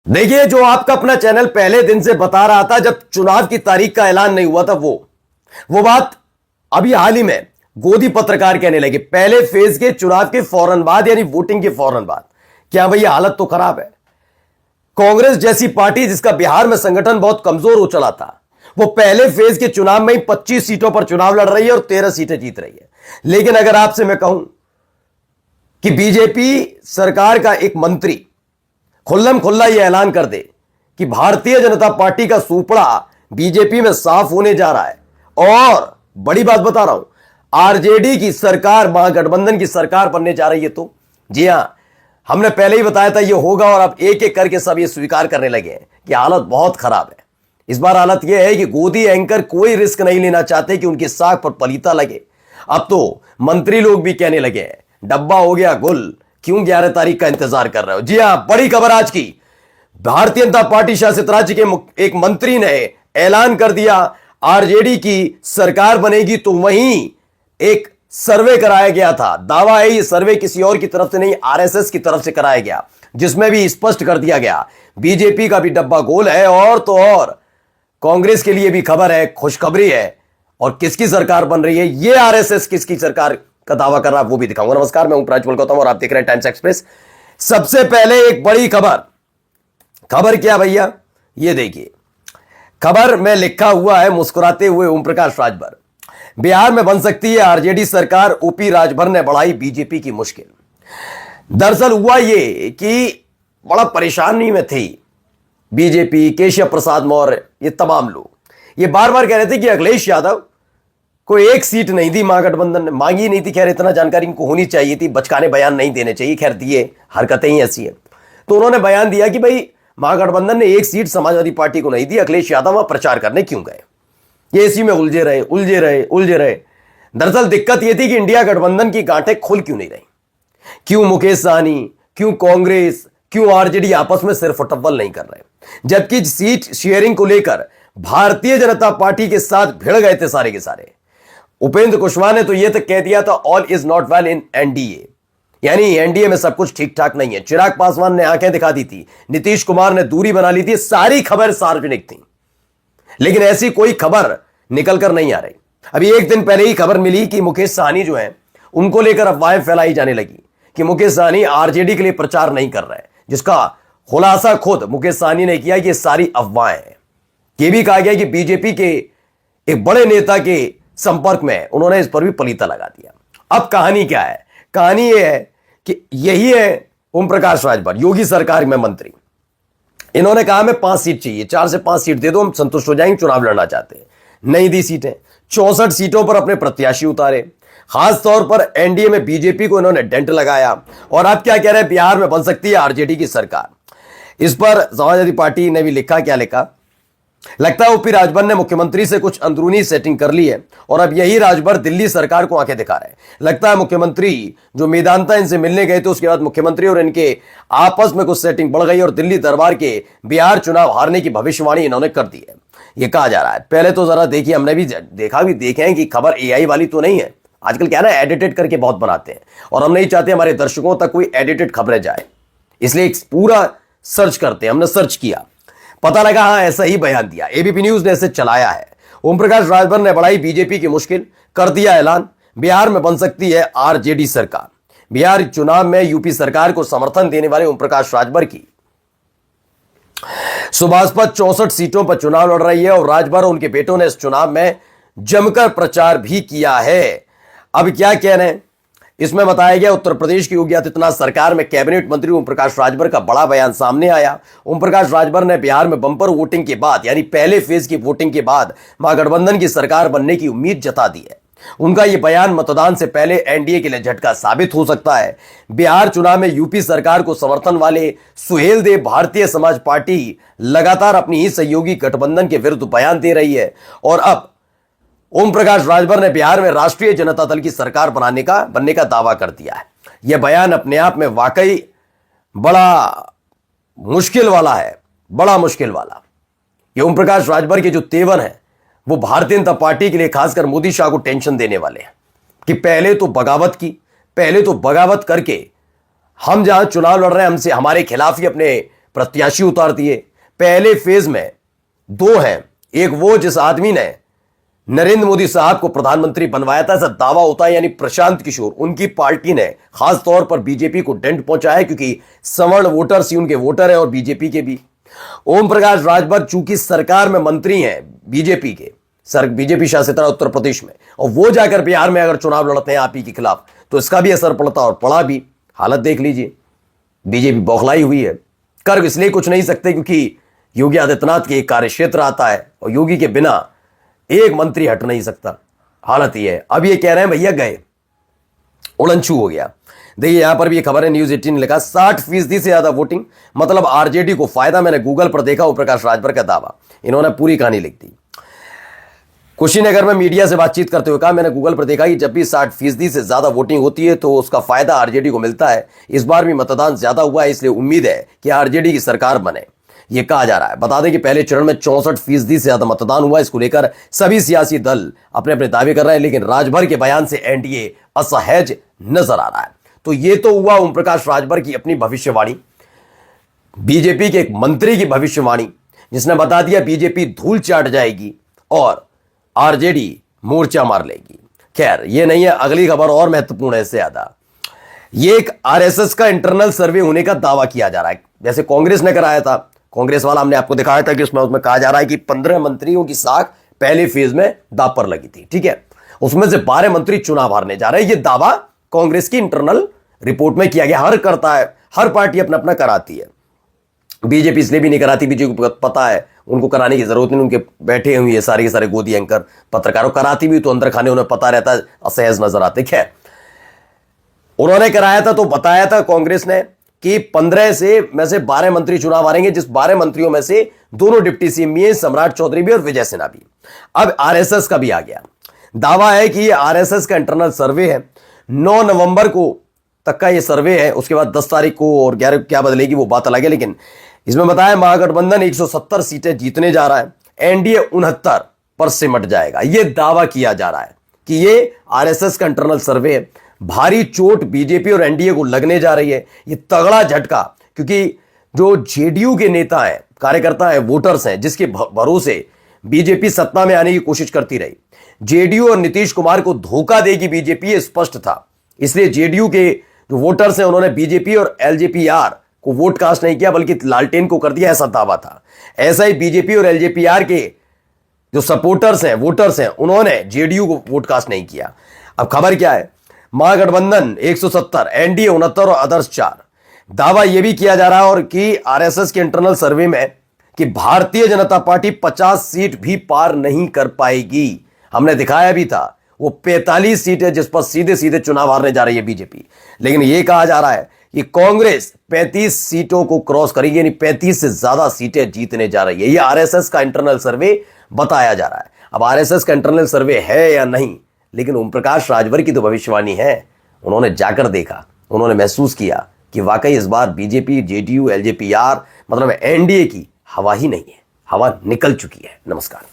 देखिए, जो आपका अपना चैनल पहले दिन से बता रहा था जब चुनाव की तारीख का ऐलान नहीं हुआ था, वो बात अभी हाल ही में गोदी पत्रकार कहने लगे पहले फेज के चुनाव के फौरन बाद, यानी वोटिंग के फौरन बाद। क्या भैया, हालत तो खराब है। कांग्रेस जैसी पार्टी जिसका बिहार में संगठन बहुत कमजोर हो चला था, वो पहले फेज के चुनाव में ही 25 सीटों पर चुनाव लड़ रही है और 13 सीटें जीत रही है। लेकिन अगर आपसे मैं कहूं कि बीजेपी सरकार का एक मंत्री खुल्लम खुल्ला यह ऐलान कर दे कि भारतीय जनता पार्टी का सुपड़ा बीजेपी में साफ होने जा रहा है, और बड़ी बात बता रहा हूं, आरजेडी की सरकार महागठबंधन की सरकार बनने जा रही है। तो जी हां, हमने पहले ही बताया था यह होगा, और अब एक एक करके सब ये स्वीकार करने लगे हैं कि हालत बहुत खराब है। इस बार हालत यह है कि गोदी एंकर कोई रिस्क नहीं लेना चाहते कि उनकी साख पर पलीता लगे। अब तो मंत्री लोग भी कहने लगे हैं डब्बा हो गया गुल, क्यों 11 तारीख का इंतजार कर रहे हो। जी हां, बड़ी खबर आज की, भारतीय जनता पार्टी शासित राज्य के एक मंत्री ने ऐलान कर दिया आरजेडी की सरकार बनेगी। तो वहीं एक सर्वे कराया गया था, दावा है ये सर्वे किसी और की तरफ से नहीं, आरएसएस की तरफ से कराया गया, जिसमें भी स्पष्ट कर दिया गया बीजेपी का भी डब्बा गोल है। और तो और कांग्रेस के लिए भी खबर है, खुशखबरी है। और किसकी सरकार बन रही है, ये आरएसएस किसकी सरकार का दावा कर रहा है, वो भी दिखाऊंगा। नमस्कार, मैं हूं प्राज्वल गौतम और आप देख रहे हैं टाइम्स एक्सप्रेस। सबसे पहले एक बड़ी खबर क्या भैया, ये देखिए, खबर में लिखा हुआ है मुस्कुराते हुए ओम प्रकाश राजभर, बिहार में बन सकती है आरजेडी सरकार, ओपी राजभर ने बढ़ाई बीजेपी की मुश्किल। दरअसल हुआ ये कि बड़ा परेशानी में थी बीजेपी, केशव प्रसाद मौर्य, ये तमाम लोग ये बार बार कह रहे थे कि अखिलेश यादव को एक सीट नहीं दी, महागठबंधन ने मांगी नहीं थी। खैर इतना जानकारी इनको होनी चाहिए थी, बचकाने बयान नहीं देने चाहिए, खैर दिए, हरकतें ही ऐसी है। तो उन्होंने बयान दिया कि भाई महागठबंधन ने एक सीट समाजवादी पार्टी को नहीं दी, अखिलेश यादव वहां प्रचार करने क्यों गए। ये इसी में उलझे रहे। दरअसल दिक्कत यह थी कि इंडिया गठबंधन की गांठें खुल क्यों नहीं रही, क्यों मुकेश सहनी, क्यों कांग्रेस, क्यों आरजेडी आपस में सिर फुटबॉल नहीं कर रहे, जबकि सीट शेयरिंग को लेकर भारतीय जनता पार्टी के साथ भिड़ गए थे सारे के सारे। उपेंद्र कुशवाहा ने तो यह तक कह दिया था all is not well in NDA, यानी एनडीए में सब कुछ ठीक ठाक नहीं है। चिराग पासवान ने आंखें दिखा दी थी, नीतीश कुमार ने दूरी बना ली थी, सारी खबर सार्वजनिक थी, लेकिन ऐसी कोई खबर निकल कर नहीं आ रही। अभी एक दिन पहले ही खबर मिली कि मुकेश सहनी जो है उनको लेकर अफवाहें फैलाई जाने लगी कि मुकेश सहनी आरजेडी के लिए प्रचार नहीं कर रहे, जिसका खुलासा खुद मुकेश सहनी ने किया कि ये सारी अफवाहें हैं। यह भी कहा गया कि बीजेपी के एक बड़े नेता के संपर्क में उन्होंने इस पर भी पलीता लगा दिया। अब कहानी क्या है, कहानी यह है कि यही है ओम प्रकाश राजभर, योगी सरकार में मंत्री। इन्होंने कहा हमें 5 सीट चाहिए, 4 से 5 सीट दे दो, हम संतुष्ट हो जाएंगे, चुनाव लड़ना चाहते हैं। नहीं दी सीटें, 64 सीटों पर अपने प्रत्याशी उतारे। खास तौर पर एनडीए में बीजेपी को इन्होंने डेंट लगाया। और अब क्या कह रहे हैं, बिहार में बन सकती है आरजेडी की सरकार। इस पर समाजवादी पार्टी ने भी लिखा, क्या लिखा, लगता है ओपी राजभर ने मुख्यमंत्री से कुछ अंदरूनी सेटिंग कर ली है और अब यही राजभर दिल्ली सरकार को आंखें दिखा रहे हैं। लगता है मुख्यमंत्री जो मेदांता इनसे मिलने गए थे, उसके बाद मुख्यमंत्री और इनके आपस में कुछ सेटिंग बढ़ गई और दिल्ली दरबार के बिहार चुनाव हारने की भविष्यवाणी इन्होंने कर दी है, यह कहा जा रहा है। पहले तो जरा देखिए, हमने भी देखे हैं कि खबर एआई वाली तो नहीं है। आजकल क्या ना, एडिटेड करके बहुत बनाते हैं, और हम नहीं चाहते हमारे दर्शकों तक कोई एडिटेड खबरें जाए, इसलिए पूरा सर्च करते हैं। हमने सर्च किया, पता लगा हाँ ऐसा ही बयान दिया, एबीपी न्यूज ने इसे चलाया है। ओम प्रकाश राजभर ने बढ़ाई बीजेपी की मुश्किल, कर दिया ऐलान, बिहार में बन सकती है आरजेडी सरकार। बिहार चुनाव में यूपी सरकार को समर्थन देने वाले ओम प्रकाश राजभर की सुभाषपत 64 सीटों पर चुनाव लड़ रही है और राजभर और उनके बेटों ने इस चुनाव में जमकर प्रचार भी किया है। अब क्या कह रहे हैं, इसमें बताया गया उत्तर प्रदेश की योगी आदित्यनाथ सरकार में कैबिनेट मंत्री ओम प्रकाश राजभर का बड़ा बयान सामने आया। ओम प्रकाश राजभर ने बिहार में बंपर वोटिंग के बाद, यानी पहले फेज की वोटिंग के बाद महागठबंधन की सरकार बनने की उम्मीद जता दी है। उनका यह बयान मतदान से पहले एनडीए के लिए झटका साबित हो सकता है। बिहार चुनाव में यूपी सरकार को समर्थन वाले सुहेलदेव भारतीय समाज पार्टी लगातार अपनी ही सहयोगी गठबंधन के विरुद्ध बयान दे रही है, और अब ओम प्रकाश राजभर ने बिहार में राष्ट्रीय जनता दल की सरकार बनने का दावा कर दिया है। यह बयान अपने आप में वाकई बड़ा मुश्किल वाला है, बड़ा मुश्किल वाला। ये ओम प्रकाश राजभर के जो तेवर हैं वो भारतीय जनता पार्टी के लिए खासकर मोदी शाह को टेंशन देने वाले हैं कि पहले तो बगावत करके हम जहां चुनाव लड़ रहे हैं, हमसे हमारे खिलाफ ही अपने प्रत्याशी उतार दिए। पहले फेज में 2 हैं, एक वो जिस आदमी ने नरेंद्र मोदी साहब को प्रधानमंत्री बनवाया था, ऐसा दावा होता है, यानी प्रशांत किशोर। उनकी पार्टी ने खास तौर पर बीजेपी को डेंट पहुंचाया क्योंकि सवर्ण वोटर्स ही उनके वोटर हैं और बीजेपी के भी। ओम प्रकाश राजभर चूंकि सरकार में मंत्री हैं बीजेपी के, बीजेपी शासित उत्तर प्रदेश में, और वो जाकर बिहार में अगर चुनाव लड़ते हैं आप ही के खिलाफ तो इसका भी असर पड़ता और पड़ा भी। हालत देख लीजिए, बीजेपी बौखलाई हुई है। कर इसलिए कुछ नहीं सकते क्योंकि योगी आदित्यनाथ के एक कार्यक्षेत्र आता है और योगी के बिना एक मंत्री हट नहीं सकता। हालत यह है। अब ये कह रहे हैं भैया गए, उड़नछू हो गया। देखिए यहां पर भी खबर है, न्यूज 18 ने लिखा 60% से ज्यादा वोटिंग, मतलब आरजेडी को फायदा। मैंने गूगल पर देखा ओम प्रकाश राजभर का दावा, इन्होंने पूरी कहानी लिख दी। कुशीनगर में मीडिया से बातचीत करते हुए कहा, मैंने गूगल पर देखा कि जब भी 60% से ज्यादा वोटिंग होती है तो उसका फायदा आरजेडी को मिलता है। इस बार भी मतदान ज्यादा हुआ है, इसलिए उम्मीद है कि आरजेडी की सरकार बने, यह कहा जा रहा है। बता दें कि पहले चरण में 64% से ज्यादा मतदान हुआ। इसको लेकर सभी सियासी दल अपने अपने दावे कर रहे हैं, लेकिन राजभर के बयान से एनडीए असहज नजर आ रहा है। तो यह तो हुआ ओम प्रकाश राजभर की अपनी भविष्यवाणी, बीजेपी के एक मंत्री की भविष्यवाणी, जिसने बता दिया बीजेपी धूल चाट जाएगी और आरजेडी मोर्चा मार लेगी। खैर ये नहीं है, अगली खबर और महत्वपूर्ण है इससे ज्यादा। ये एक आरएसएस का इंटरनल सर्वे होने का दावा किया जा रहा है, जैसे कांग्रेस ने कराया था। कांग्रेस वाला हमने आपको दिखाया था कि उसमें कहा जा रहा है कि 15 मंत्रियों की साख पहले फेज में दांव पर लगी थी, ठीक है। उसमें से 12 मंत्री चुनाव हारने जा रहे हैं। यह दावा कांग्रेस की इंटरनल रिपोर्ट में किया गया। हर करता है, हर पार्टी अपना अपना कराती है। बीजेपी इसलिए भी नहीं कराती, बीजेपी को पता है उनको कराने की जरूरत नहीं, उनके बैठे हुए ये सारे के सारे गोदी एंकर पत्रकारों। कराती भी तो अंदर खाने उन्हें पता रहता है, असहज नजर आते। खैर उन्होंने कराया था तो बताया था कांग्रेस ने कि 15 से में से 12 मंत्री चुनाव हारेंगे, जिस 12 मंत्रियों में से दोनों डिप्टी सीएम भी हैं, सम्राट चौधरी भी और विजय सिन्हा भी। अब आरएसएस का भी आ गया। दावा है कि यह आरएसएस का इंटरनल सर्वे है, 9 नवंबर को तक का यह सर्वे है। उसके बाद 10 तारीख को और 11 क्या बदलेगी वो बात अलग है, लेकिन इसमें बताया महागठबंधन 170 सीटें जीतने जा रहा है, एनडीए 69 पर सिमट जाएगा। यह दावा किया जा रहा है कि यह आरएसएस का इंटरनल सर्वे है। भारी चोट बीजेपी और एनडीए को लगने जा रही है, यह तगड़ा झटका, क्योंकि जो जेडीयू के नेता हैं, कार्यकर्ता हैं, वोटर्स हैं, जिसके भरोसे बीजेपी सत्ता में आने की कोशिश करती रही, जेडीयू और नीतीश कुमार को धोखा देगी बीजेपी, ये स्पष्ट था। इसलिए जेडीयू के जो वोटर्स हैं उन्होंने बीजेपी और एलजेपीआर को वोट कास्ट नहीं किया, बल्कि लालटेन को कर दिया, ऐसा दावा था। ऐसा ही बीजेपी और एलजेपीआर के जो सपोर्टर्स हैं, वोटर्स हैं, उन्होंने जेडीयू को वोट कास्ट नहीं किया। अब खबर क्या है, महागठबंधन 170, एनडीए 69 और अदर्स 4। दावा यह भी किया जा रहा है और कि आरएसएस के इंटरनल सर्वे में कि भारतीय जनता पार्टी 50 सीट भी पार नहीं कर पाएगी। हमने दिखाया भी था, वो 45 सीटें जिस पर सीधे सीधे चुनाव हारने जा रही है बीजेपी। लेकिन यह कहा जा रहा है कि कांग्रेस 35 सीटों को क्रॉस करेगी, यानी 35 से ज्यादा सीटें जीतने जा रही है। यह आरएसएस का इंटरनल सर्वे बताया जा रहा है। अब आरएसएस का इंटरनल सर्वे है या नहीं, लेकिन ओम प्रकाश राजभर की तो भविष्यवाणी है। उन्होंने जाकर देखा, उन्होंने महसूस किया कि वाकई इस बार बीजेपी, जेडीयू, एलजेपीआर मतलब एनडीए की हवा ही नहीं है, हवा निकल चुकी है। नमस्कार।